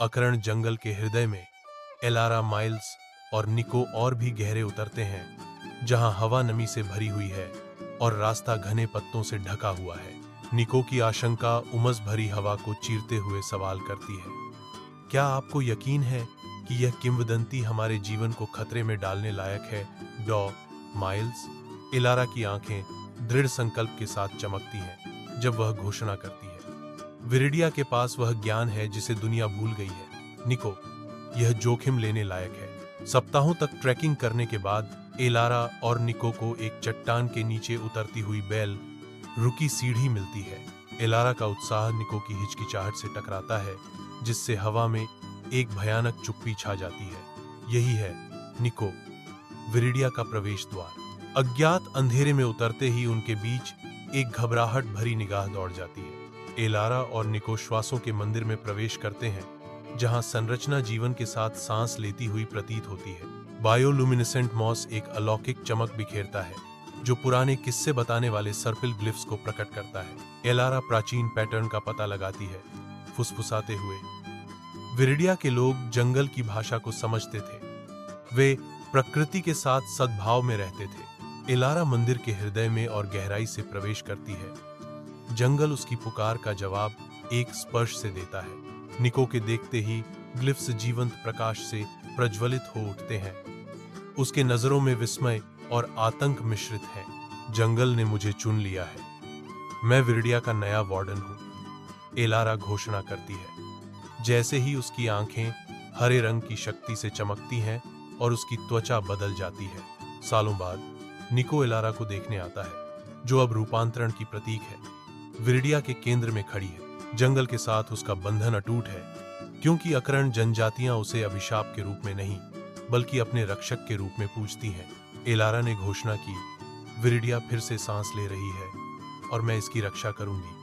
अकरण जंगल के हृदय में एलारा, माइल्स और निको और भी गहरे उतरते हैं, जहां हवा नमी से भरी हुई है और रास्ता घने पत्तों से ढका हुआ है। निको की आशंका उमस भरी हवा को चीरते हुए सवाल करती है, क्या आपको यकीन है कि यह किंवदंती हमारे जीवन को खतरे में डालने लायक है? डॉ माइल्स। एलारा की आंखें दृढ़ संकल्प के साथ चमकती हैं जब वह घोषणा करती है, विरिडिया के पास वह ज्ञान है जिसे दुनिया भूल गई है। निको, यह जोखिम लेने लायक है। सप्ताहों तक ट्रैकिंग करने के बाद एलारा और निको को एक चट्टान के नीचे उतरती हुई बैल रुकी सीढ़ी मिलती है। एलारा का उत्साह निको की हिचकिचाहट से टकराता है, जिससे हवा में एक भयानक चुप्पी छा जाती है। यही है निको, विरिडिया का प्रवेश द्वार। अज्ञात अंधेरे में उतरते ही उनके बीच एक घबराहट भरी निगाह दौड़ जाती है। एलारा और निको श्वासों के मंदिर में प्रवेश करते हैं, जहां संरचना जीवन के साथ सांस लेती हुई प्रतीत होती है। बायोलुमिनेसेंट मॉस एक अलौकिक चमक बिखेरता है, जो पुराने किस्से बताने वाले सर्पिल ग्लिफ्स को प्रकट करता है। एलारा प्राचीन पैटर्न का पता लगाती है, फुसफुसाते हुए। विरिडिया के लोग जंगल की भाषा को समझते थे, वे प्रकृति के साथ सद्भाव में रहते थे। एलारा मंदिर के हृदय में और गहराई से प्रवेश करती है। जंगल उसकी पुकार का जवाब एक स्पर्श से देता है। निको के देखते ही ग्लिफ्स जीवंत प्रकाश से प्रज्वलित हो उठते हैं। उसके नजरों में विस्मय और आतंक मिश्रित है। जंगल ने मुझे चुन लिया है, मैं विरिडिया का नया वार्डन हूं, एलारा घोषणा करती है। जैसे ही उसकी आंखें हरे रंग की शक्ति से चमकती हैं और उसकी त्वचा बदल जाती है। सालों बाद निको एलारा को देखने आता है, जो अब रूपांतरण की प्रतीक है। विरिडिया के केंद्र में खड़ी है। जंगल के साथ उसका बंधन अटूट है, क्योंकि अकरण जनजातियां उसे अभिशाप के रूप में नहीं, बल्कि अपने रक्षक के रूप में पूजती हैं। एलारा ने घोषणा की, विरिडिया फिर से सांस ले रही है और मैं इसकी रक्षा करूंगी।